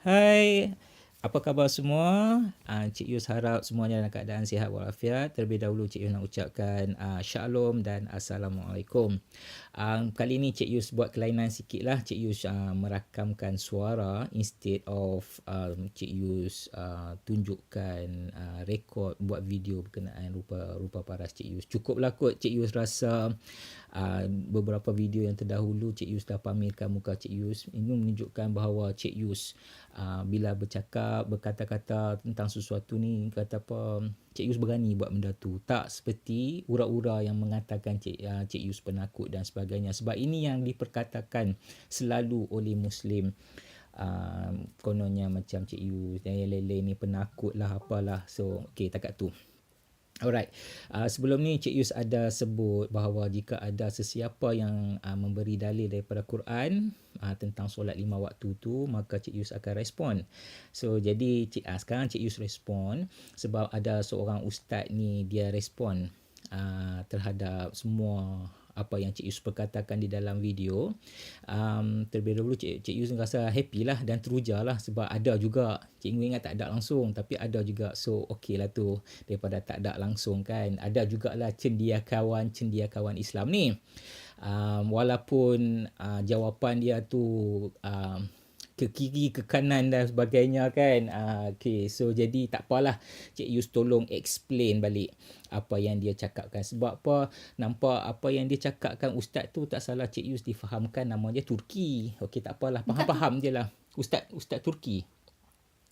Hai, apa khabar semua? Cik Yus harap semuanya dalam keadaan sihat walafiat. Terlebih dahulu Cik Yus nak ucapkan Shalom dan Assalamualaikum. Kali ni Cik Yus buat kelainan sikit lah. Cik Yus merakamkan suara instead of Cik Yus tunjukkan rekod buat video berkenaan rupa paras Cik Yus. Cukuplah kot Cik Yus rasa beberapa video yang terdahulu Cik Yus dah pamerkan muka Cik Yus. Ini menunjukkan bahawa Cik Yus bila berkata-kata tentang sesuatu ni, kata apa, Cik Yus berani buat benda tu. Tak seperti ura-ura yang mengatakan Cik Yus penakut dan sebagainya. Sebab ini yang diperkatakan selalu oleh Muslim. Kononnya macam Cik Yus yang lain-lain ni penakut lah apalah. So, okay, takat tu. Alright, sebelum ni Cik Yus ada sebut bahawa jika ada sesiapa yang memberi dalil daripada Quran tentang solat 5 waktu tu, maka Cik Yus akan respon. So, jadi sekarang Cik Yus respon sebab ada seorang ustaz ni dia respon terhadap semua apa yang Cik Yus perkatakan di dalam video. Terlebih dahulu Cik Yus rasa happy lah dan teruja lah sebab ada juga, Cik Yus ingat tak ada langsung tapi ada juga. So okey lah tu daripada tak ada langsung kan. Ada jugalah cendekiawan Islam ni. Walaupun jawapan dia tu ke kiri, ke kanan dan sebagainya kan. Okay, so jadi tak apalah, Cik Yus tolong explain balik apa yang dia cakapkan. Sebab apa, nampak apa yang dia cakapkan ustaz tu tak salah Cik Yus difahamkan nama dia Turki. Okay, tak apalah, faham-faham je lah. Ustaz Turki.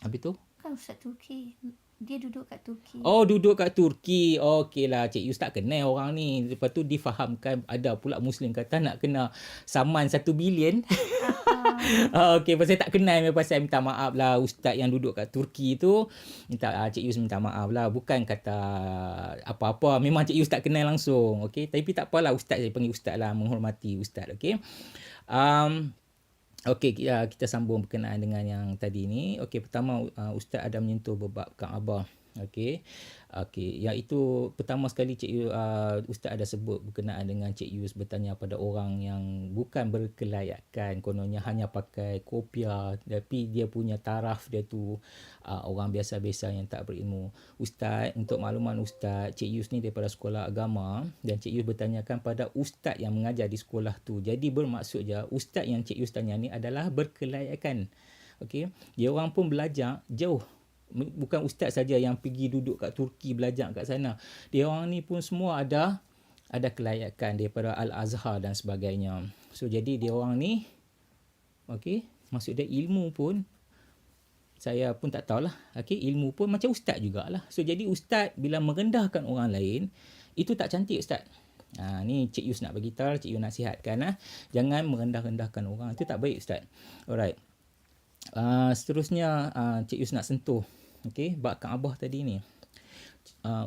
Habis tu? Kan Ustaz Turki. Dia duduk kat Turki. Oh, duduk kat Turki. Okey lah, Cik Yus tak kenal orang ni. Lepas tu difahamkan ada pula Muslim kata nak kena saman 1 bilion. Okey, pasal tak kenal, pasal minta maaf lah ustaz yang duduk kat Turki tu. Cik Yus minta maaf lah. Bukan kata apa-apa. Memang Cik Yus tak kenal langsung. Okey, tapi tak apalah, ustaz saya panggil ustaz lah. Menghormati ustaz. Okey. Okey, kita sambung berkenaan dengan yang tadi ni. Okey, pertama ustaz ada menyentuh bab Kaabah. Okey. Iaitu pertama sekali ustaz ada sebut berkenaan dengan Cik Yus bertanya pada orang yang bukan berkelayakan, kononnya hanya pakai kopiah tapi dia punya taraf dia tu orang biasa-biasa yang tak berilmu. Ustaz, untuk makluman ustaz, Cik Yus ni daripada sekolah agama dan Cik Yus bertanyakan pada ustaz yang mengajar di sekolah tu. Jadi bermaksud je ustaz yang Cik Yus tanya ni adalah berkelayakan. Okey, dia orang pun belajar jauh. Bukan ustaz saja yang pergi duduk kat Turki belajar kat sana. Dia orang ni pun semua ada kelayakan daripada Al-Azhar dan sebagainya. So jadi dia orang ni, okey, maksud dia ilmu pun saya pun tak tahulah. Okey, ilmu pun macam ustaz jugalah. So jadi ustaz bila merendahkan orang lain, itu tak cantik ustaz. Ni Cik Yus nak bagi tahu, Cik Yus nasihatkan jangan merendah-rendahkan orang. Itu tak baik ustaz. Alright. Seterusnya Cik Yus nak sentuh bab Kaabah tadi ni.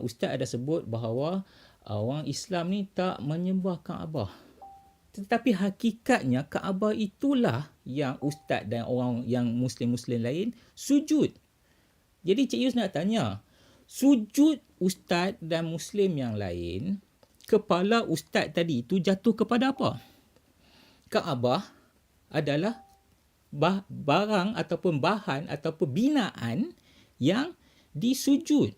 Ustaz ada sebut bahawa orang Islam ni tak menyembah Kaabah. Tetapi hakikatnya Kaabah itulah yang ustaz dan orang yang Muslim-Muslim lain sujud. Jadi Cik Yus nak tanya, sujud ustaz dan Muslim yang lain, kepala ustaz tadi tu jatuh kepada apa? Kaabah adalah barang ataupun bahan ataupun binaan yang disujud.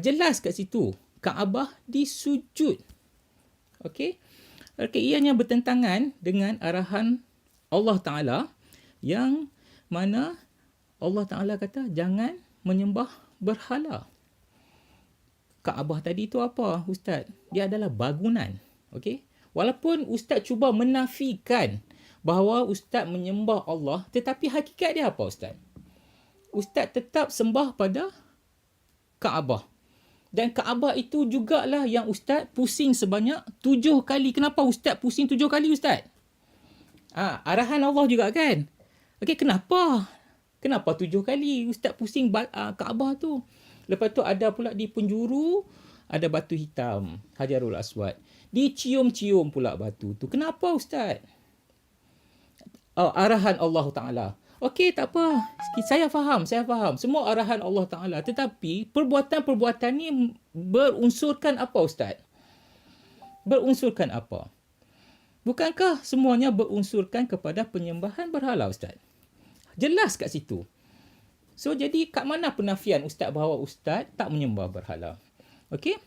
Jelas kat situ. Kaabah disujud. Okey. Ianya bertentangan dengan arahan Allah Ta'ala yang mana Allah Ta'ala kata jangan menyembah berhala. Kaabah tadi tu apa, ustaz? Dia adalah bangunan. Okey. Walaupun ustaz cuba menafikan bahawa ustaz menyembah Allah, tetapi hakikat dia apa ustaz? Ustaz tetap sembah pada Kaabah. Dan Kaabah itu jugalah yang ustaz pusing sebanyak 7 kali. Kenapa ustaz pusing 7 kali ustaz? Arahan Allah juga kan? Okey, kenapa? Kenapa 7 kali ustaz pusing Kaabah tu? Lepas tu ada pula di penjuru ada batu hitam, Hajarul Aswad. Dicium-cium pula batu tu. Kenapa ustaz? Arahan Allah Ta'ala. Okey, tak apa. Saya faham. Semua arahan Allah Ta'ala. Tetapi perbuatan-perbuatan ni berunsurkan apa ustaz? Berunsurkan apa? Bukankah semuanya berunsurkan kepada penyembahan berhala ustaz? Jelas kat situ. So, jadi kat mana penafian Ustaz bahawa Ustaz tak menyembah berhala? Okey?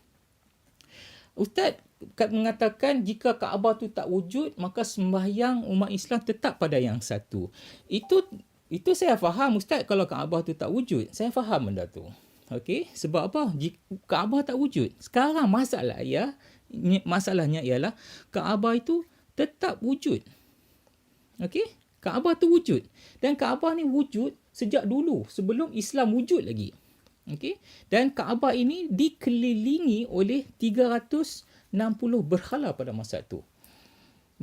Ustaz mengatakan jika Kaabah tu tak wujud, maka sembahyang umat Islam tetap pada yang satu. Itu saya faham Ustaz, kalau Kaabah tu tak wujud. Saya faham benda tu. Okey? Sebab apa? Jika Kaabah tak wujud. Sekarang masalahnya ialah Kaabah itu tetap wujud. Okey? Kaabah tu wujud. Dan Kaabah ni wujud sejak dulu, sebelum Islam wujud lagi. Okey? Dan Kaabah ini dikelilingi oleh 360 berhala pada masa itu.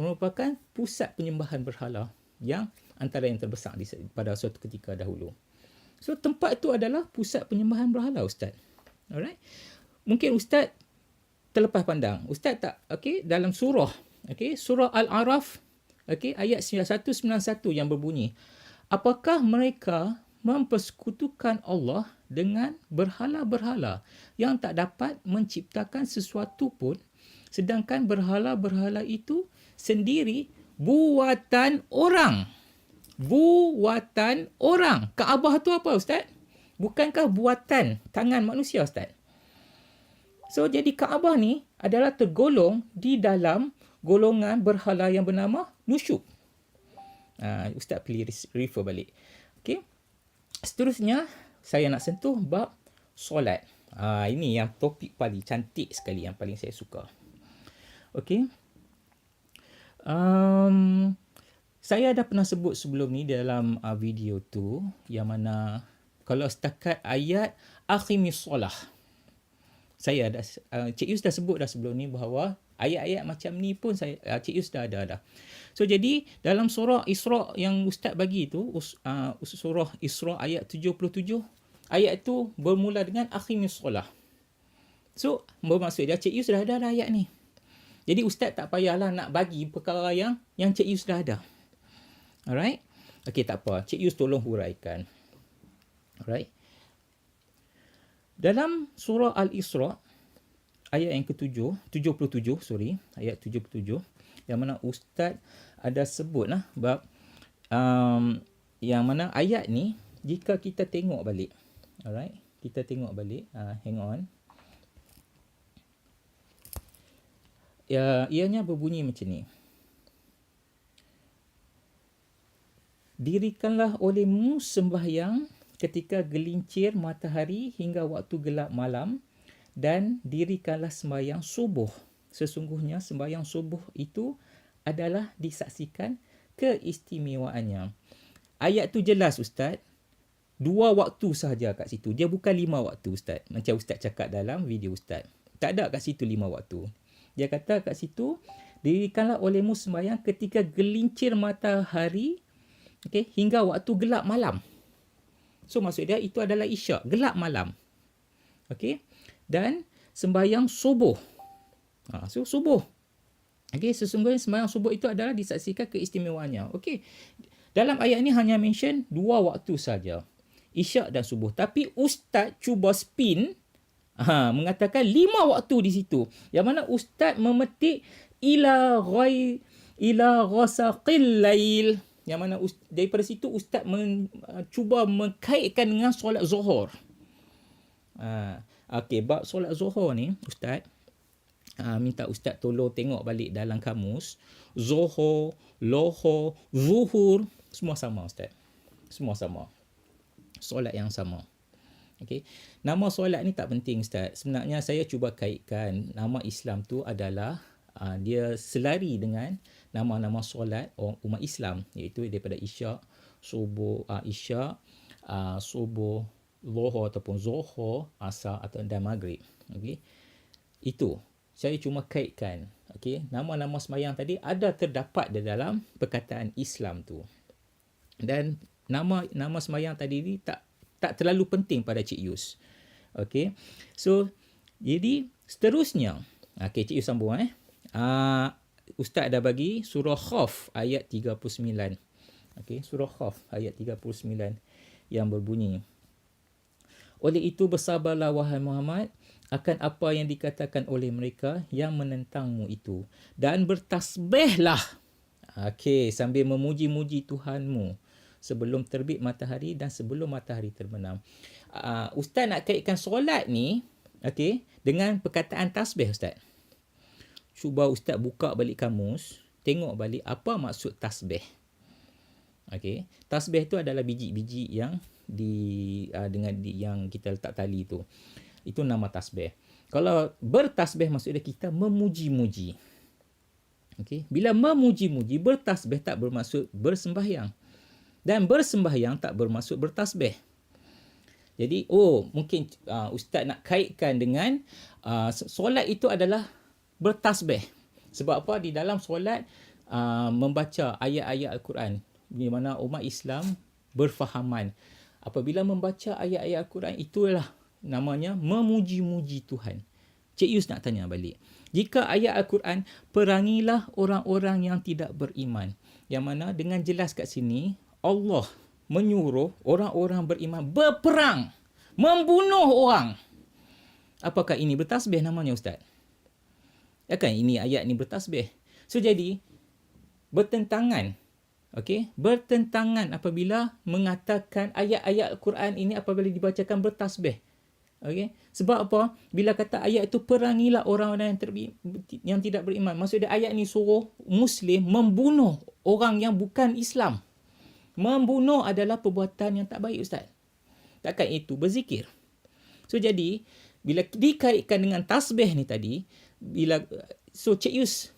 Merupakan pusat penyembahan berhala yang antara yang terbesar pada suatu ketika dahulu. So, tempat itu adalah pusat penyembahan berhala, Ustaz. Alright? Mungkin Ustaz terlepas pandang. Ustaz tak, okey, dalam surah, okey, surah Al-Araf, okey, ayat 191 yang berbunyi, apakah mereka mempersekutukan Allah dengan berhala-berhala yang tak dapat menciptakan sesuatu pun, sedangkan berhala-berhala itu sendiri buatan orang. Buatan orang. Kaabah tu apa, Ustaz? Bukankah buatan tangan manusia, Ustaz? So, jadi Kaabah ni adalah tergolong di dalam golongan berhala yang bernama nusyuk. Ustaz pilih refer balik. Okay. Seterusnya, saya nak sentuh bab solat. Ini yang topik paling cantik sekali, yang paling saya suka. Okay. Saya dah pernah sebut sebelum ni dalam video tu, yang mana kalau setakat ayat aqimis solah, saya dah, Cik Yus dah sebut dah sebelum ni bahawa ayat-ayat macam ni pun Cik Yus dah ada dah. So, jadi dalam surah Isra yang Ustaz bagi tu, surah Isra ayat 77, ayat tu bermula dengan aqimis solah. So, bermaksud dia Cik Yus dah ada ayat ni. Jadi Ustaz tak payahlah nak bagi perkara yang Cik Yus dah ada. Alright? Okey, tak apa. Cik Yus tolong huraikan. Alright? Dalam surah Al-Isra, ayat yang ayat 77, yang mana Ustaz ada sebut lah, bab yang mana ayat ni, jika kita tengok balik, alright, kita tengok balik, hang on. Ianya berbunyi macam ni. Dirikanlah olehmu sembahyang ketika gelincir matahari hingga waktu gelap malam, dan dirikanlah sembahyang subuh. Sesungguhnya sembahyang subuh itu adalah disaksikan keistimewaannya. Ayat tu jelas, Ustaz. 2 waktu sahaja kat situ. Dia bukan 5 waktu, Ustaz. Macam Ustaz cakap dalam video Ustaz. Tak ada kat situ 5 waktu. Dia kata kat situ, dirikanlah olehmu sembahyang ketika gelincir matahari, okay, hingga waktu gelap malam. So, maksud dia itu adalah isyak, gelap malam. Okey. Dan sembahyang subuh. So, subuh. Okey, sesungguhnya sembahyang subuh itu adalah disaksikan keistimewaannya. Okey. Dalam ayat ni hanya mention 2 waktu saja. Isyak dan subuh. Tapi Ustaz cuba spin, mengatakan 5 waktu di situ. Yang mana Ustaz memetik ila ghasaqil lail. Yang mana daripada situ Ustaz cuba mengkaitkan dengan solat Zuhur. Okey, bab solat Zuhur ni, Ustaz, minta Ustaz tolong tengok balik dalam kamus. Zuhur, Lohor, Zuhur, semua sama, Ustaz. Semua sama. Solat yang sama. Okey. Nama solat ni tak penting, Ustaz. Sebenarnya saya cuba kaitkan nama Islam tu adalah dia selari dengan nama-nama solat umat Islam, iaitu daripada isyak, subuh, subuh, Zuhur ataupun Zuhur, asar atau dan maghrib. Okey. Itu saya cuma kaitkan. Okey, nama-nama sembahyang tadi ada terdapat di dalam perkataan Islam tu. Dan nama sembahyang tadi ni tak terlalu penting pada Cik Yus. Okey. So, jadi seterusnya, okey, Cik Yus sambung Ustaz dah bagi surah Khaf ayat 39. Okey, surah Khaf ayat 39 yang berbunyi, oleh itu bersabarlah wahai Muhammad akan apa yang dikatakan oleh mereka yang menentangmu itu, dan bertasbihlah. Okey, sambil memuji-muji Tuhanmu sebelum terbit matahari dan sebelum matahari terbenam. Ustaz nak kaitkan solat ni, okey, dengan perkataan tasbih Ustaz. Cuba Ustaz buka balik kamus, tengok balik apa maksud tasbih. Okey, tasbih tu adalah biji-biji yang yang kita letak tali tu. Itu nama tasbih. Kalau bertasbih maksudnya kita memuji-muji. Okey, bila memuji-muji, bertasbih tak bermaksud bersembahyang. Dan bersembahyang tak bermaksud bertasbih. Jadi, mungkin Ustaz nak kaitkan dengan solat itu adalah bertasbih. Sebab apa? Di dalam solat membaca ayat-ayat Al-Quran, di mana umat Islam berfahaman. Apabila membaca ayat-ayat Al-Quran, itulah namanya memuji-muji Tuhan. Cik Yus nak tanya balik. Jika ayat Al-Quran, perangilah orang-orang yang tidak beriman. Yang mana dengan jelas kat sini, Allah menyuruh orang-orang beriman berperang, membunuh orang. Apakah ini bertasbih namanya Ustaz? Ya kan ini ayat ni bertasbih. So jadi, bertentangan. Okey, bertentangan apabila mengatakan ayat-ayat Al-Quran ini apabila dibacakan bertasbih. Okey, sebab apa? Bila kata ayat itu perangilah orang-orang yang tidak beriman. Maksudnya ayat ni suruh Muslim membunuh orang yang bukan Islam. Membunuh adalah perbuatan yang tak baik Ustaz. Takkan itu berzikir. So jadi, bila dikaitkan dengan tasbih ni tadi, Cik Yus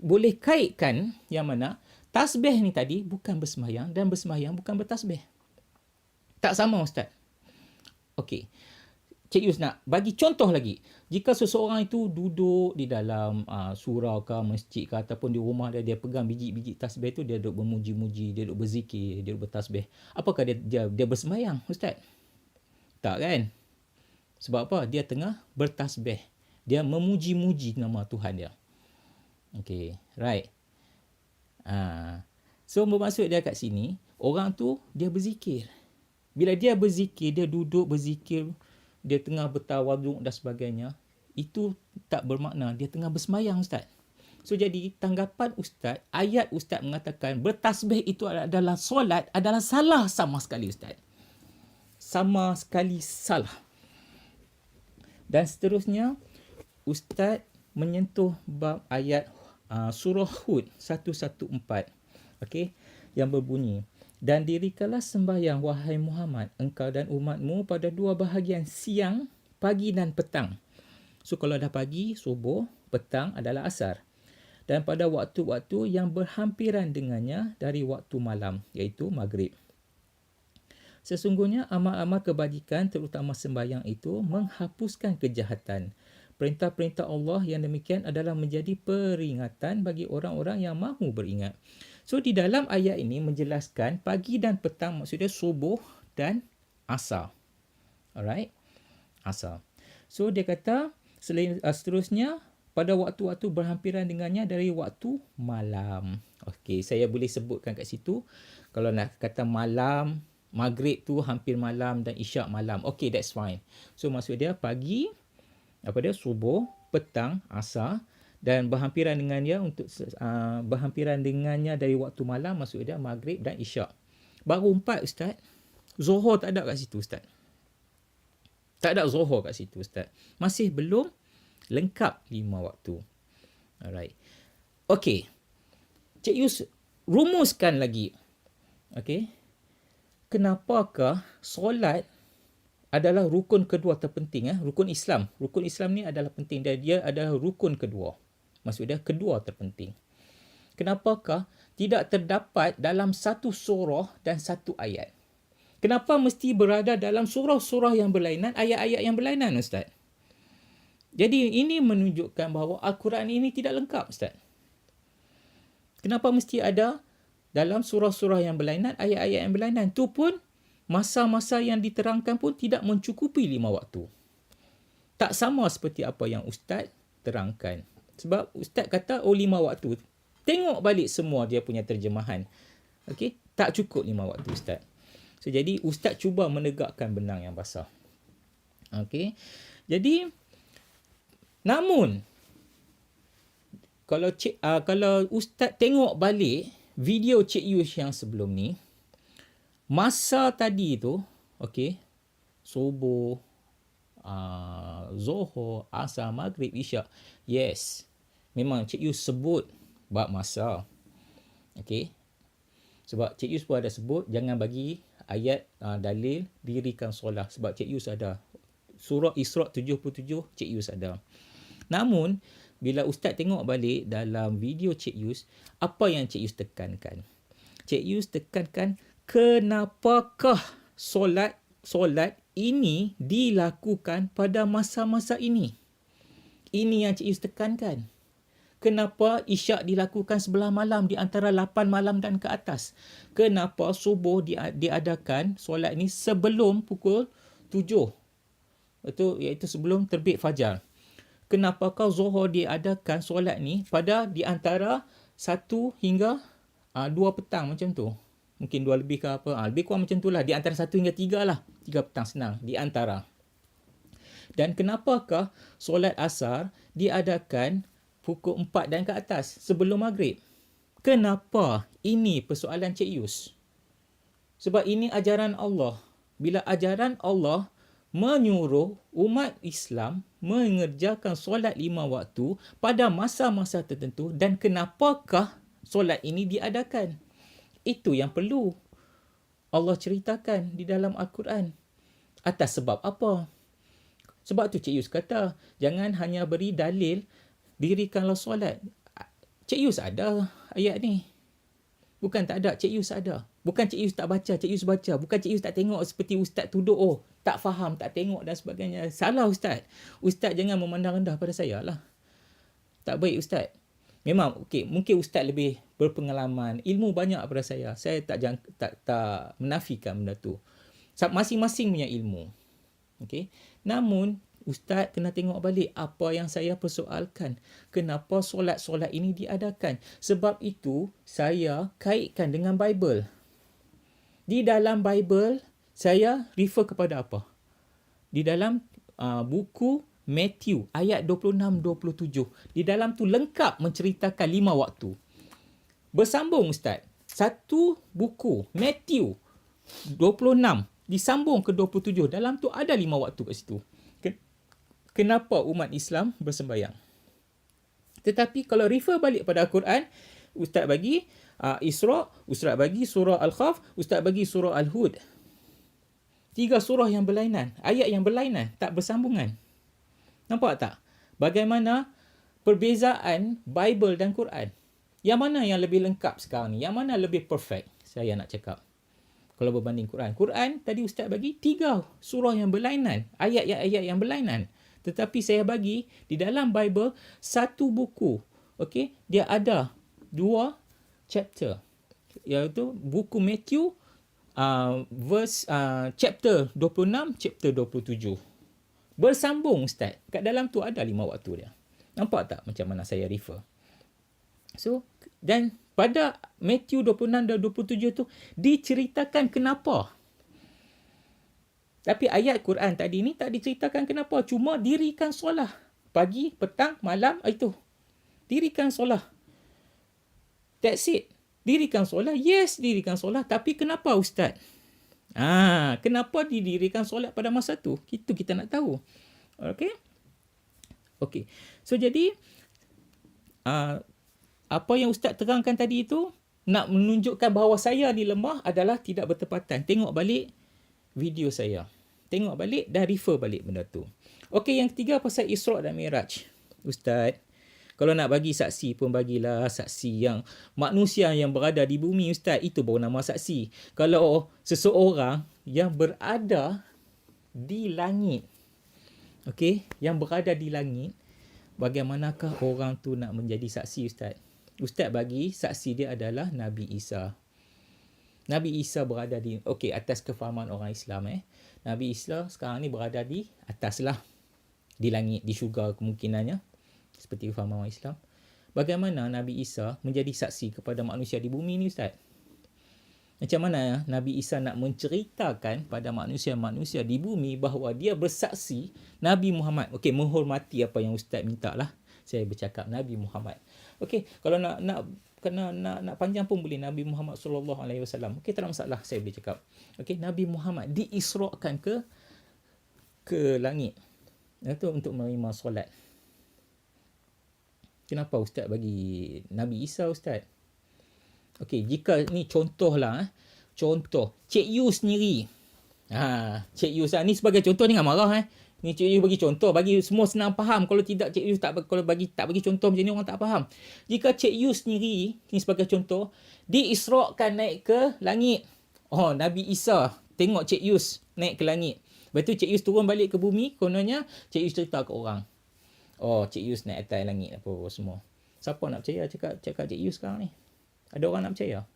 boleh kaitkan yang mana tasbih ni tadi bukan bersembahyang dan bersembahyang bukan bertasbih. Tak sama Ustaz. Okey. Cik Yus nak bagi contoh lagi. Jika seseorang itu duduk di dalam surau ke masjid ke ataupun di rumah dia pegang biji-biji tasbih tu, dia duduk memuji-muji, dia duduk berzikir, dia duduk bertasbih. Apakah dia bersembahyang Ustaz? Tak kan? Sebab apa? Dia tengah bertasbih. Dia memuji-muji nama Tuhan dia. Okay, right. So, bermaksud dia kat sini, orang tu dia berzikir. Bila dia berzikir, dia duduk berzikir, dia tengah bertawaduk dan sebagainya, itu tak bermakna dia tengah bersemayang Ustaz. So, jadi tanggapan Ustaz, ayat Ustaz mengatakan bertasbih itu adalah solat, adalah salah sama sekali Ustaz. Sama sekali salah. Dan seterusnya, Ustaz menyentuh bab ayat surah Hud 114, okay, yang berbunyi, dan dirikanlah sembahyang wahai Muhammad, engkau dan umatmu pada dua bahagian siang, pagi dan petang. So kalau dah pagi, subuh, petang adalah asar. Dan pada waktu-waktu yang berhampiran dengannya dari waktu malam, iaitu maghrib. Sesungguhnya amal-amal kebajikan terutama sembahyang itu menghapuskan kejahatan. Perintah-perintah Allah yang demikian adalah menjadi peringatan bagi orang-orang yang mahu beringat. So di dalam ayat ini menjelaskan pagi dan petang, maksudnya subuh dan asar. Alright? Asar. So dia kata seterusnya pada waktu-waktu berhampiran dengannya dari waktu malam. Okey, saya boleh sebutkan kat situ. Kalau nak kata malam, maghrib tu hampir malam dan isyak malam. Okey, that's fine. So maksud dia pagi, subuh, petang, asar, dan berhampiran dengannya berhampiran dengannya dari waktu malam, maksud dia maghrib dan isyak. Baru 4 Ustaz. Zuhur tak ada kat situ Ustaz. Tak ada zuhur kat situ Ustaz. Masih belum lengkap 5 waktu. Alright. Okey. Cik Yus rumuskan lagi. Okey. Kenapakah solat adalah rukun kedua terpenting? Rukun Islam. Rukun Islam ni adalah penting dan dia adalah rukun kedua. Maksudnya kedua terpenting. Kenapakah tidak terdapat dalam satu surah dan satu ayat? Kenapa mesti berada dalam surah-surah yang berlainan, ayat-ayat yang berlainan Ustaz? Jadi ini menunjukkan bahawa Al-Quran ini tidak lengkap Ustaz. Kenapa mesti ada dalam surah-surah yang berlainan, ayat-ayat yang berlainan? Itu pun masa-masa yang diterangkan pun tidak mencukupi 5 waktu. Tak sama seperti apa yang Ustaz terangkan. Sebab Ustaz kata 5 waktu. Tengok balik semua dia punya terjemahan. Okey, tak cukup 5 waktu Ustaz. So jadi Ustaz cuba menegakkan benang yang basah. Okey. Jadi namun kalau Ustaz tengok balik video Cik Yus yang sebelum ni, masa tadi tu, okey, subuh, Zohor, Asar, Maghrib, Isyak. Yes, memang Cik Yus sebut bab masa. Okey. Sebab Cik Yus pun ada sebut jangan bagi ayat dalil dirikan solat. Sebab Cik Yus ada. Surah Isra' 77 Cik Yus ada. Namun, bila Ustaz tengok balik dalam video Cik Yus, apa yang Cik Yus tekankan? Cik Yus tekankan kenapakah solat ini dilakukan pada masa-masa ini. Ini yang Cik Yus tekankan. Kenapa isyak dilakukan sebelah malam di antara 8 malam dan ke atas? Kenapa subuh diadakan solat ini sebelum pukul 7? Iaitu sebelum terbit fajar. Kenapa Zuhur diadakan solat ni pada di antara 1 hingga 2 petang macam tu? Mungkin 2 lebih ke apa? Lebih kurang macam tu lah. Di antara 1 hingga 3 lah. 3 petang senang. Di antara. Dan kenapakah solat asar diadakan pukul 4 dan ke atas sebelum maghrib? Kenapa? Ini persoalan Cik Yus. Sebab ini ajaran Allah. Bila ajaran Allah menyuruh umat Islam mengerjakan solat 5 waktu pada masa-masa tertentu, dan kenapakah solat ini diadakan? Itu yang perlu Allah ceritakan di dalam Al-Quran. Atas sebab apa? Sebab tu Cik Yus kata, jangan hanya beri dalil dirikanlah solat. Cik Yus ada ayat ni. Bukan tak ada, Cik Yus ada. Bukan Cik Yus tak baca, Cik Yus baca. Bukan Cik Yus tak tengok seperti Ustaz tuduh, tak faham, tak tengok dan sebagainya. Salah Ustaz. Ustaz jangan memandang rendah pada saya lah. Tak baik Ustaz. Memang okey, mungkin Ustaz lebih berpengalaman, ilmu banyak pada saya. Saya tak menafikan benda tu. Masing-masing punya ilmu. Okey. Namun Ustaz kena tengok balik apa yang saya persoalkan. Kenapa solat-solat ini diadakan? Sebab itu saya kaitkan dengan Bible. Di dalam Bible saya refer kepada apa? Di dalam buku Matthew ayat 26-27. Di dalam tu lengkap menceritakan 5 waktu. Bersambung Ustaz. Satu buku Matthew 26 disambung ke 27. Dalam tu ada 5 waktu kat situ. Kenapa umat Islam bersembahyang? Tetapi kalau refer balik pada Al-Quran, Ustaz bagi Isra', Ustaz bagi surah Al-Khaf, Ustaz bagi surah Al-Hud. 3 surah yang berlainan, ayat yang berlainan, tak bersambungan. Nampak tak? Bagaimana perbezaan Bible dan Quran? Yang mana yang lebih lengkap sekarang ni? Yang mana lebih perfect? Saya nak cakap. Kalau berbanding Quran. Quran tadi Ustaz bagi 3 surah yang berlainan, ayat yang berlainan. Tetapi saya bagi di dalam Bible satu buku. Okey, dia ada 2 chapter. Iaitu buku Matthew chapter 26, chapter 27. Bersambung Ustaz. Kat dalam tu ada 5 waktu dia. Nampak tak macam mana saya refer? So, dan pada Matthew 26 dan 27 tu diceritakan kenapa. Tapi ayat Quran tadi ni tak diceritakan kenapa. Cuma dirikan solat. Pagi, petang, malam, itu. Dirikan solat. That's it. Dirikan solat. Yes, dirikan solat. Tapi kenapa Ustaz? Kenapa didirikan solat pada masa tu? Itu kita nak tahu. Okay? Okay. So, jadi, apa yang Ustaz terangkan tadi itu, nak menunjukkan bahawa saya ni lemah adalah tidak bertepatan. Tengok balik video saya. Tengok balik dan refer balik benda tu. Okey, yang ketiga pasal Isra' dan Mi'raj. Ustaz, kalau nak bagi saksi pun bagilah saksi yang manusia yang berada di bumi Ustaz. Itu baru nama saksi. Kalau seseorang yang berada di langit. Okey, yang berada di langit, bagaimanakah orang tu nak menjadi saksi Ustaz? Ustaz bagi saksi dia adalah Nabi Isa. Nabi Isa berada di atas kefahaman orang Islam. Nabi Isa sekarang ni berada di atas lah. Di langit, di syurga kemungkinannya. Seperti kefahaman orang Islam. Bagaimana Nabi Isa menjadi saksi kepada manusia di bumi ni Ustaz? Macam mana Nabi Isa nak menceritakan pada manusia-manusia di bumi bahawa dia bersaksi Nabi Muhammad. Menghormati apa yang Ustaz minta lah. Saya bercakap Nabi Muhammad. Kalau nak kena nak panjang pun boleh. Nabi Muhammad sallallahu alaihi wasallam. Okey, tak ada masalah saya boleh cakap. Okey, Nabi Muhammad diisrakan ke langit. Itu untuk menerima solat. Kenapa Ustaz bagi Nabi Isa, Ustaz? Okey, jika ni contohlah, contoh Cik Yu sendiri. Cik Yu ni sebagai contoh, ni jangan marah. Ni Cik Yu bagi contoh, bagi semua senang faham. Kalau tidak Cik Yu tak bagi contoh macam ni, orang tak faham. Jika Cik Yu sendiri, ni sebagai contoh, diisrakan naik ke langit. Nabi Isa tengok Cik Yu naik ke langit. Lepas tu Cik Yu turun balik ke bumi, kononnya Cik Yu cerita ke orang. Cik Yu naik atas langit apa semua. Siapa nak percaya cakap Cik Yu sekarang ni? Ada orang nak percaya?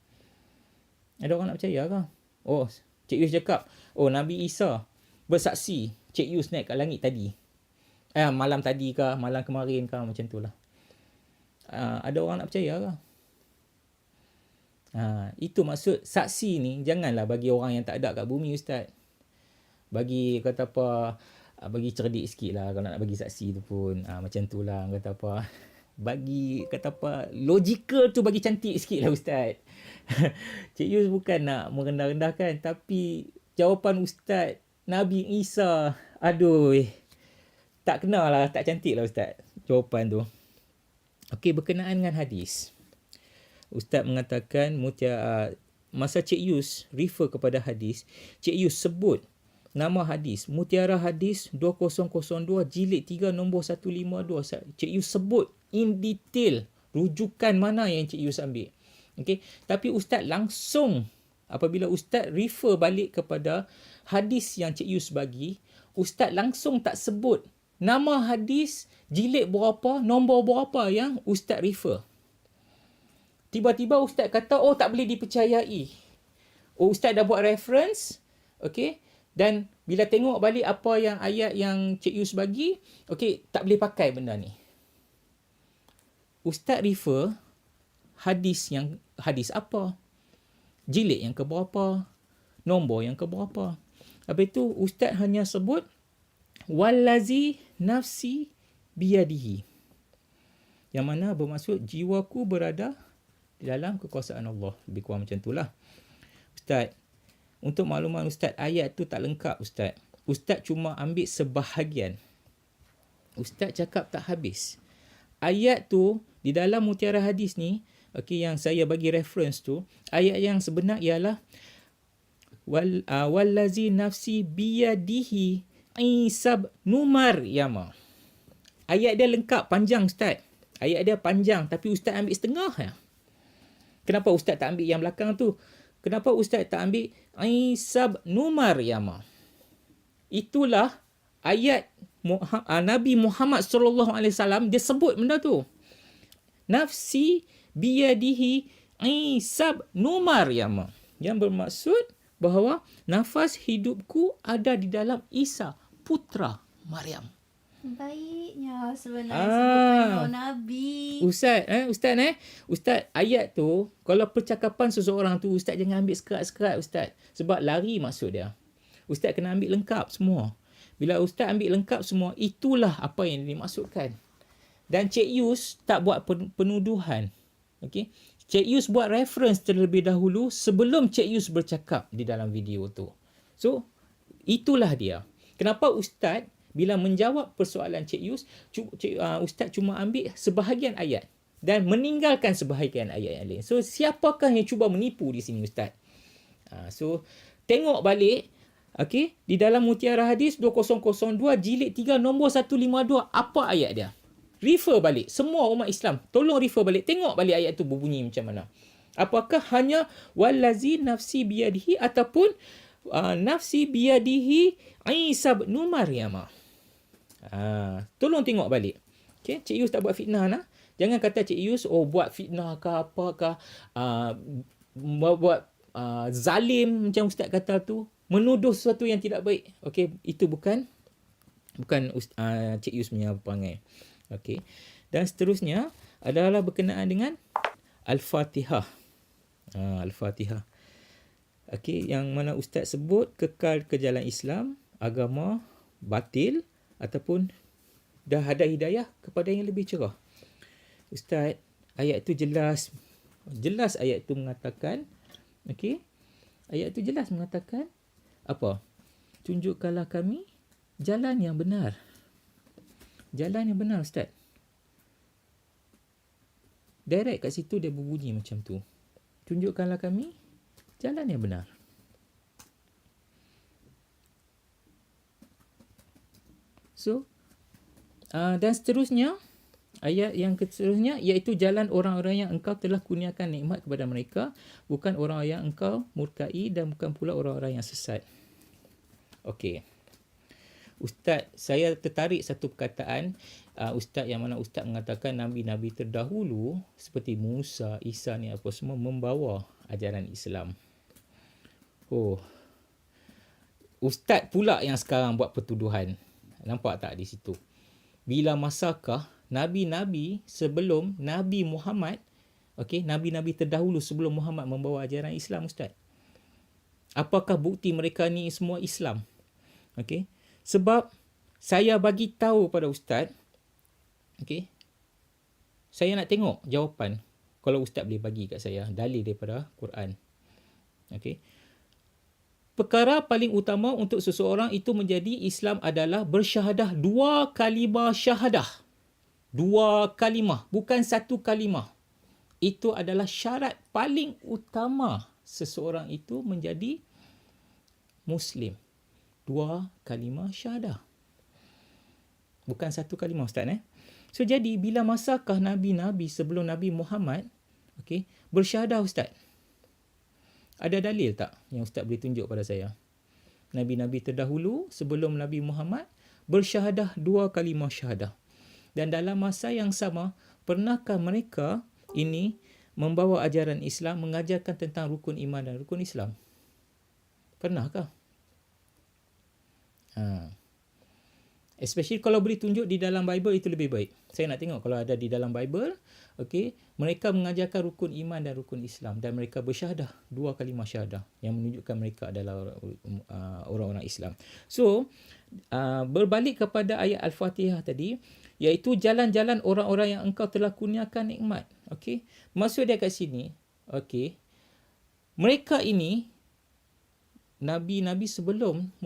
Ada orang nak percaya ke? Cik Yu cakap, Nabi Isa bersaksi Cik Yu naik kat langit tadi. Malam tadi ke, malam kemarin ke, macam tu lah. Ada orang nak percaya ke? Itu maksud saksi ni, janganlah bagi orang yang tak ada kat bumi, Ustaz. Bagi, kata apa, bagi cerdik sikit lah kalau nak bagi saksi tu pun. Macam tu lah, kata apa. Bagi, kata apa, logical tu bagi cantik sikit lah, Ustaz. Cik Yu bukan nak merendah-rendahkan, tapi jawapan Ustaz Nabi Isa, aduh, tak kena lah, tak cantik lah Ustaz jawapan tu. Okey, berkenaan dengan hadis, Ustaz mengatakan masa Cik Yus refer kepada hadis, Cik Yus sebut nama hadis, Mutiara Hadis 2002 jilid 3 nombor 152. Cik Yus sebut in detail rujukan mana yang Cik Yus ambil. Okey, tapi Ustaz langsung, apabila Ustaz refer balik kepada hadis yang Cik Yus bagi, Ustaz langsung tak sebut nama hadis, jilid berapa, nombor berapa yang Ustaz refer. Tiba-tiba Ustaz kata, tak boleh dipercayai. Ustaz dah buat reference, okey, dan bila tengok balik apa yang ayat yang Cik Yus bagi, okey, tak boleh pakai benda ni. Ustaz refer hadis apa? Jilid yang keberapa? Nombor yang keberapa? Habis tu Ustaz hanya sebut wallazi nafsi biyadihi. Yang mana bermaksud jiwaku berada di dalam kekuasaan Allah. Lebih kurang macam itulah. Ustaz, untuk makluman Ustaz, ayat tu tak lengkap Ustaz. Ustaz cuma ambil sebahagian. Ustaz cakap tak habis. Ayat tu di dalam Mutiara Hadis ni, okey, yang saya bagi reference tu, ayat yang sebenar ialah wallazi nafsi biyadihi Isa bin Maryam. Ayat dia lengkap, panjang Ustaz. Ayat dia panjang, tapi Ustaz ambil setengah ya. Kenapa Ustaz tak ambil yang belakang tu? Kenapa Ustaz tak ambil Isa bin Maryam? Itulah ayat Nabi Muhammad sallallahu alaihi wasallam, dia sebut benda tu. Nafsi biyadihi Isa bin Maryam. Yang bermaksud bahawa nafas hidupku ada di dalam Isa, putra Maryam. Baiknya sebenarnya sebutkan nama Nabi. Ustaz, ayat tu, kalau percakapan seseorang tu, Ustaz jangan ambil sekerat-sekerat Ustaz. Sebab lari maksud dia. Ustaz kena ambil lengkap semua. Bila Ustaz ambil lengkap semua, itulah apa yang dimaksudkan. Dan Cik Yus tak buat penuduhan. Okay? Cik Yus buat reference terlebih dahulu sebelum Cik Yus bercakap di dalam video tu. So, itulah dia. Kenapa Ustaz bila menjawab persoalan Cik Yus, Ustaz cuma ambil sebahagian ayat dan meninggalkan sebahagian ayat yang lain. So, siapakah yang cuba menipu di sini Ustaz? So, tengok balik, okay, di dalam Mutiara Hadis 2002 jilid 3 nombor 152, apa ayat dia? Refer balik. Semua umat Islam, tolong refer balik. Tengok balik ayat tu berbunyi macam mana. Apakah hanya wallazi nafsi biyadihi ataupun nafsi biyadihi Isa bin Maryam? Tolong tengok balik. Okay, Cik Yus tak buat fitnah nah. Jangan kata Cik Yus buat fitnah ke apakah, buat zalim macam Ustaz kata tu, menuduh sesuatu yang tidak baik. Okay, itu bukan Cik Yus punya perangai. Okay. Dan seterusnya adalah berkenaan dengan Al-Fatihah. Al-Fatihah. Okay, yang mana Ustaz sebut kekal ke jalan Islam, agama batil ataupun dah ada hidayah kepada yang lebih cerah. Ustaz, ayat tu jelas Jelas ayat itu mengatakan, okey, ayat itu jelas mengatakan apa? Tunjukkanlah kami jalan yang benar. Jalan yang benar, Ustaz. Direct kat situ dia berbunyi macam tu. Tunjukkanlah kami jalan yang benar. So, dan seterusnya, ayat yang seterusnya iaitu jalan orang-orang yang engkau telah kurniakan nikmat kepada mereka, bukan orang yang engkau murkai dan bukan pula orang-orang yang sesat. Okey. Ustaz, saya tertarik satu perkataan Ustaz yang mana Ustaz mengatakan Nabi-Nabi terdahulu seperti Musa, Isa ni apa semua membawa ajaran Islam. Oh, Ustaz pula yang sekarang buat pertuduhan. Nampak tak di situ? Bila masakah Nabi-Nabi sebelum Nabi Muhammad, okey, Nabi-Nabi terdahulu sebelum Muhammad membawa ajaran Islam, Ustaz? Apakah bukti mereka ni semua Islam? Okey. Sebab saya bagi tahu pada Ustaz, okey, saya nak tengok jawapan kalau Ustaz boleh bagi kat saya dalil daripada Quran. Okey. Perkara paling utama untuk seseorang itu menjadi Islam adalah bersyahadah 2 kalimah syahadah. 2 kalimah, bukan 1 kalimah. Itu adalah syarat paling utama seseorang itu menjadi Muslim. 2 kalimah syahadah. Bukan 1 kalimah, Ustaz. So, jadi bila masakah Nabi-Nabi sebelum Nabi Muhammad, okay, bersyahadah, Ustaz? Ada dalil tak yang Ustaz boleh tunjuk pada saya? Nabi-Nabi terdahulu sebelum Nabi Muhammad bersyahadah 2 kalimah syahadah. Dan dalam masa yang sama, pernahkah mereka ini membawa ajaran Islam, mengajarkan tentang rukun iman dan rukun Islam? Pernahkah? Especially kalau boleh tunjuk di dalam Bible, itu lebih baik. Saya nak tengok kalau ada di dalam Bible, okay, mereka mengajarkan rukun iman dan rukun Islam dan mereka bersyahadah 2 kalimah syahadah yang menunjukkan mereka adalah orang-orang Islam. So, berbalik kepada ayat Al-Fatihah tadi, iaitu jalan-jalan orang-orang yang engkau telah kurniakan nikmat. Okay, maksud dia kat sini, okay, mereka ini Nabi-Nabi sebelum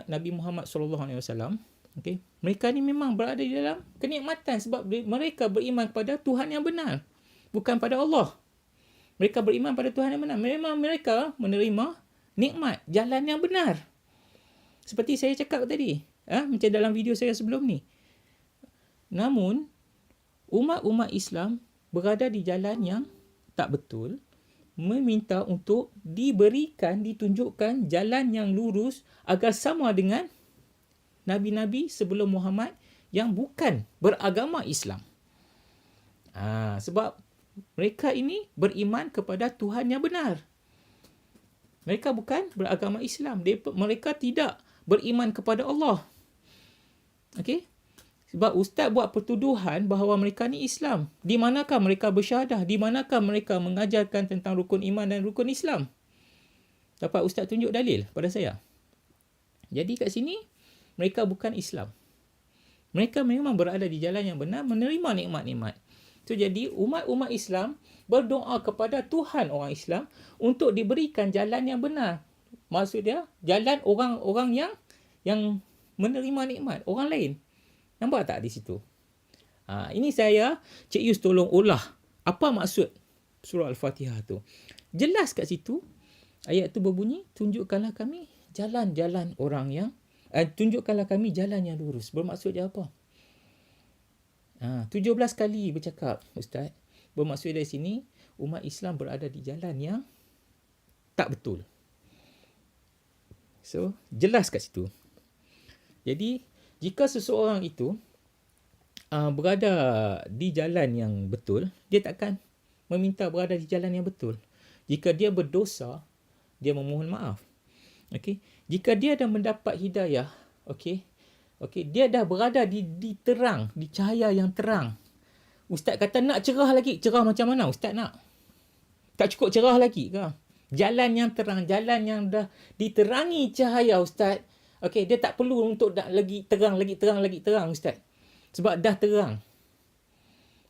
Nabi Muhammad SAW, okay, mereka ni memang berada di dalam kenikmatan sebab mereka beriman kepada Tuhan yang benar, bukan pada Allah. Mereka beriman pada Tuhan yang benar. Memang mereka menerima nikmat, jalan yang benar. Seperti saya cakap tadi, macam dalam video saya sebelum ni. Namun, umat-umat Islam berada di jalan yang tak betul, meminta untuk ditunjukkan jalan yang lurus agar sama dengan Nabi-Nabi sebelum Muhammad yang bukan beragama Islam. Sebab mereka ini beriman kepada Tuhan yang benar. Mereka bukan beragama Islam. Mereka tidak beriman kepada Allah. Okey? Sebab Ustaz buat pertuduhan bahawa mereka ni Islam. Di manakah mereka bersyahadah? Di manakah mereka mengajarkan tentang rukun iman dan rukun Islam? Dapat Ustaz tunjuk dalil pada saya. Jadi kat sini, mereka bukan Islam. Mereka memang berada di jalan yang benar, menerima nikmat-nikmat. So, jadi umat-umat Islam berdoa kepada Tuhan orang Islam untuk diberikan jalan yang benar. Maksud dia, jalan orang-orang yang menerima nikmat, orang lain. Nampak tak di situ? Ini saya, Cik Yus tolong olah. Apa maksud surah Al-Fatihah tu? Jelas kat situ, ayat tu berbunyi, tunjukkanlah kami jalan-jalan orang yang, tunjukkanlah kami jalan yang lurus. Bermaksud dia apa? 17 kali bercakap, Ustaz. Bermaksud dari sini, umat Islam berada di jalan yang tak betul. So, jelas kat situ. Jadi, jika seseorang itu berada di jalan yang betul, dia takkan meminta berada di jalan yang betul. Jika dia berdosa, dia memohon maaf. Okay? Jika dia dah mendapat hidayah, okay, dia dah berada di terang, di cahaya yang terang. Ustaz kata nak cerah lagi. Cerah macam mana Ustaz nak? Tak cukup cerah lagi ke? Jalan yang terang, jalan yang dah diterangi cahaya, Ustaz. Okey, dia tak perlu untuk lagi terang, Ustaz. Sebab dah terang.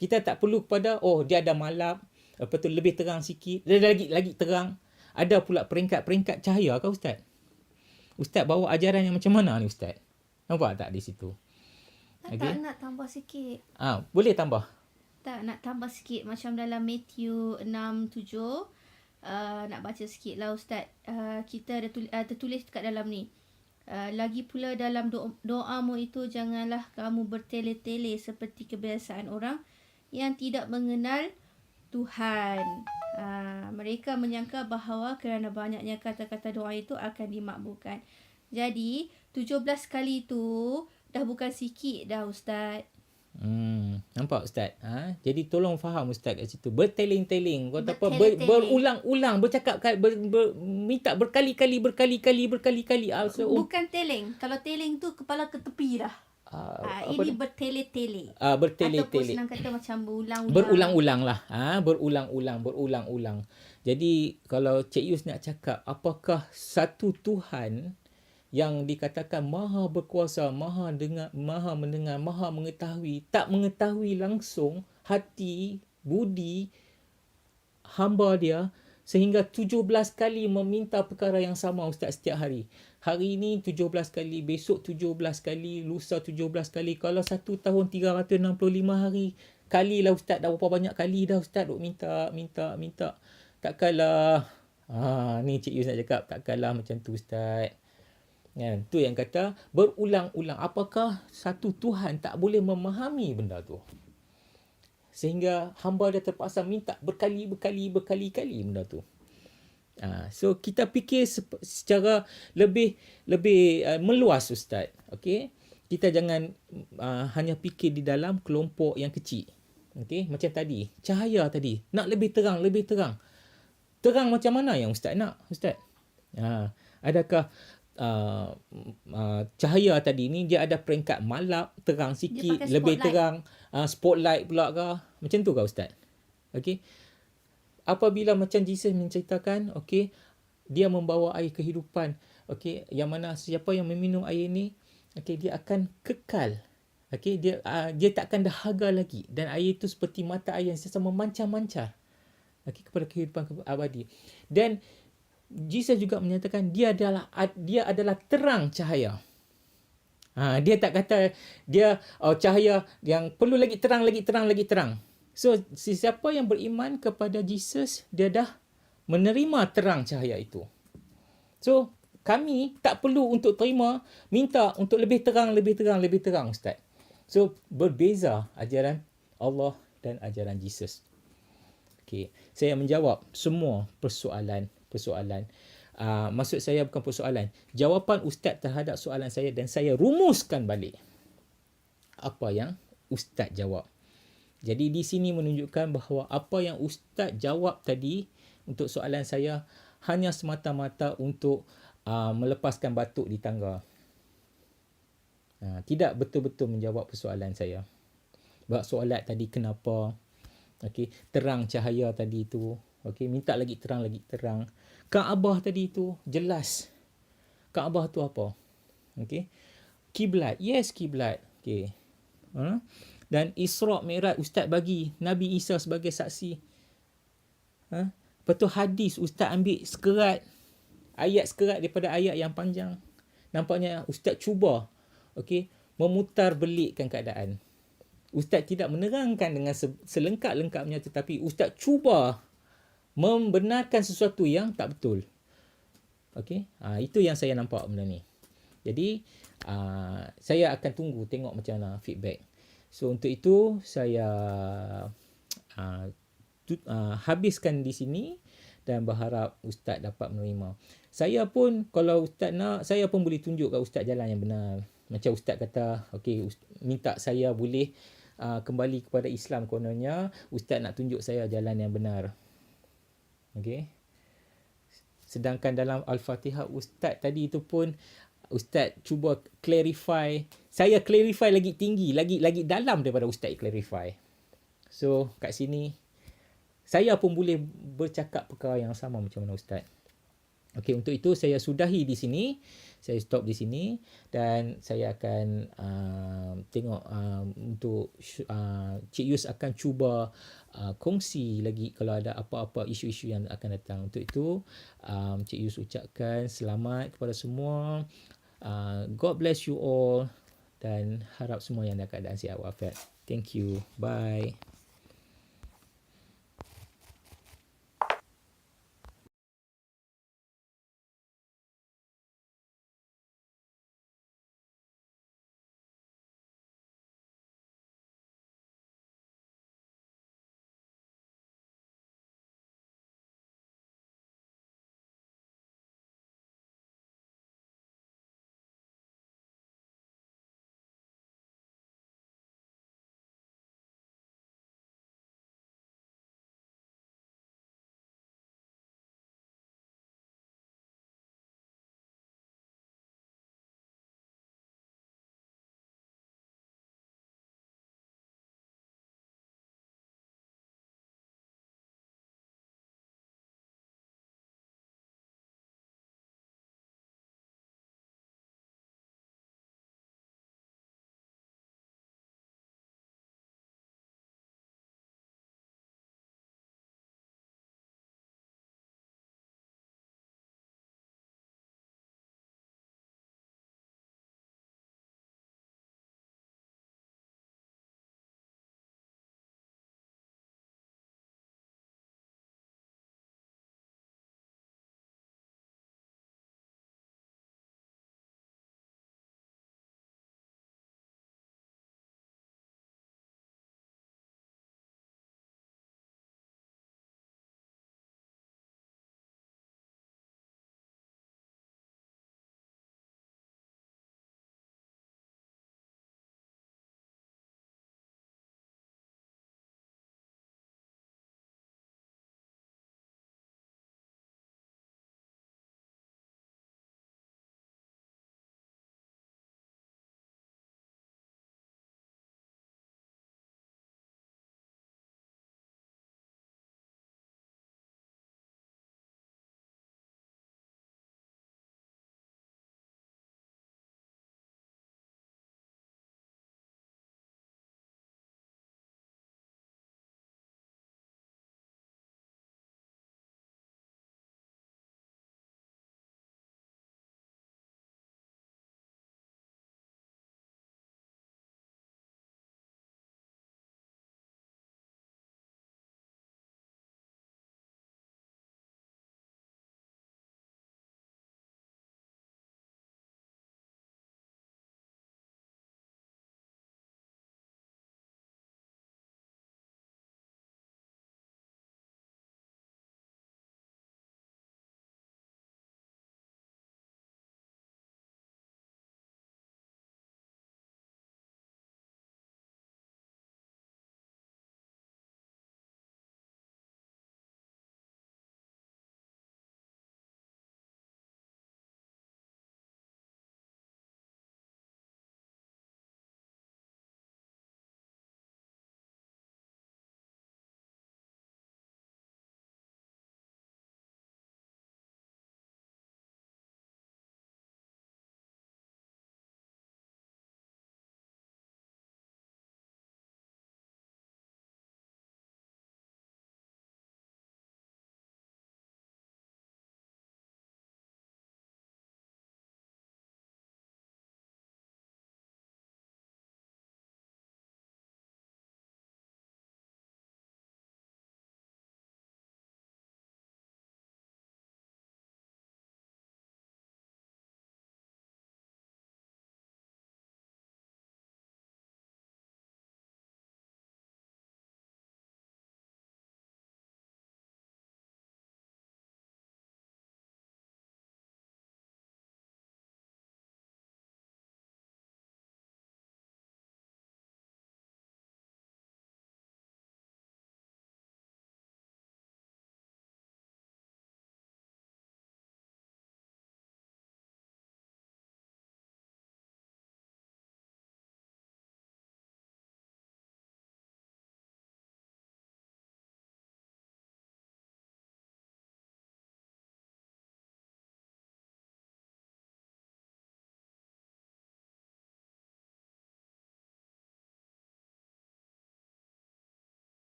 Kita tak perlu kepada, dia ada malap, Lepas tu lebih terang sikit, lagi terang. Ada pula peringkat-peringkat cahaya kah Ustaz? Ustaz bawa ajaran yang macam mana ni Ustaz? Nampak tak di situ? Tak nak tambah sikit. Boleh tambah. Tak nak tambah sikit. Macam dalam Matthew 6:7. Nak baca sikit lah Ustaz. Kita ada tertulis kat dalam ni. Lagi pula dalam doamu itu janganlah kamu bertele-tele seperti kebiasaan orang yang tidak mengenal Tuhan. Mereka menyangka bahawa kerana banyaknya kata-kata doa itu akan dimakbulkan. Jadi 17 kali tu dah bukan sikit dah Ustaz. Nampak Ustaz? Jadi tolong faham Ustaz kat situ. Berteling-teling. Kata apa? Bertele-tele. Berulang-ulang. Bercakap, minta berkali-kali. Bukan teleng. Kalau teleng tu kepala ke tepi dah. Ini bertele-tele. Bertele-tele. Ataupun senang kata macam berulang-ulang. Berulang-ulang lah. Berulang-ulang. Jadi kalau Cik Yus nak cakap, apakah satu Tuhan yang dikatakan maha berkuasa, maha dengar, maha mendengar, maha mengetahui, tak mengetahui langsung hati, budi hamba dia, sehingga 17 kali meminta perkara yang sama Ustaz setiap hari. Hari ini 17 kali, besok 17 kali, lusa 17 kali. Kalau 1 tahun 365 hari, kalilah Ustaz, dah berapa banyak kali dah Ustaz duk minta. Takkanlah, ni Cik Yus nak cakap, takkanlah macam tu Ustaz. Tu yang kata berulang-ulang. Apakah satu Tuhan tak boleh memahami benda tu? Sehingga hamba dia terpaksa minta berkali-kali benda tu. So kita fikir secara lebih meluas Ustaz. Okey? Kita jangan hanya fikir di dalam kelompok yang kecil. Okey? Macam tadi, cahaya tadi, nak lebih terang. Terang macam mana yang Ustaz nak, Ustaz? Adakah cahaya tadi ni dia ada peringkat malap, terang sikit, lebih terang, spotlight pula ke? Macam tu ke Ustaz? Okey. Apabila macam Jesus menceritakan, okey, dia membawa air kehidupan, okey, yang mana siapa yang meminum air ni, okey, dia akan kekal. Okey, dia takkan dahaga lagi, dan air itu seperti mata air yang sentiasa memancar-mancar, okey, kepada kehidupan abadi. Dan Jesus juga menyatakan dia adalah terang cahaya. Dia tak kata dia cahaya yang perlu lagi terang. So sesiapa yang beriman kepada Jesus, dia dah menerima terang cahaya itu. So kami tak perlu untuk terima, minta untuk lebih terang Ustaz. So berbeza ajaran Allah dan ajaran Jesus. Okay. Saya menjawab semua persoalan. Maksud saya bukan persoalan. Jawapan Ustaz terhadap soalan saya, dan saya rumuskan balik apa yang Ustaz jawab. Jadi di sini menunjukkan bahawa apa yang Ustaz jawab tadi untuk soalan saya hanya semata-mata untuk melepaskan batuk di tangga. Tidak betul-betul menjawab persoalan saya. Bab soalan tadi kenapa? Okey, terang cahaya tadi tu. Okey, minta lagi terang. Kaabah tadi tu jelas. Kaabah tu apa? Okey. Kiblat. Yes, kiblat. Okey. Dan Isra' Mi'raj Ustaz bagi Nabi Isa sebagai saksi. Lepas tu hadis Ustaz ambil ayat sekerat daripada ayat yang panjang. Nampaknya Ustaz cuba, okey, memutar belikkan keadaan. Ustaz tidak menerangkan dengan selengkap-lengkapnya, tetapi Ustaz cuba membenarkan sesuatu yang tak betul. Okey, itu yang saya nampak benda ni. Jadi saya akan tengok macam mana feedback. So untuk itu saya habiskan di sini dan berharap Ustaz dapat menerima. Saya pun kalau Ustaz nak, saya pun boleh tunjuk kat Ustaz jalan yang benar. Macam Ustaz kata, okey, minta saya boleh kembali kepada Islam kononnya, Ustaz nak tunjuk saya jalan yang benar. Okey. Sedangkan dalam Al-Fatihah Ustaz tadi tu pun Ustaz cuba clarify. Saya clarify lagi tinggi, lagi dalam daripada Ustaz clarify. So kat sini saya pun boleh bercakap perkara yang sama macam mana Ustaz. Okey, untuk itu saya sudahi di sini. Saya stop di sini dan saya akan tengok untuk Cik Yus akan cuba kongsi lagi kalau ada apa-apa isu-isu yang akan datang. Untuk itu, Cik Yus ucapkan selamat kepada semua. God bless you all dan harap semua yang dalam keadaan sihat walafiat. Thank you. Bye.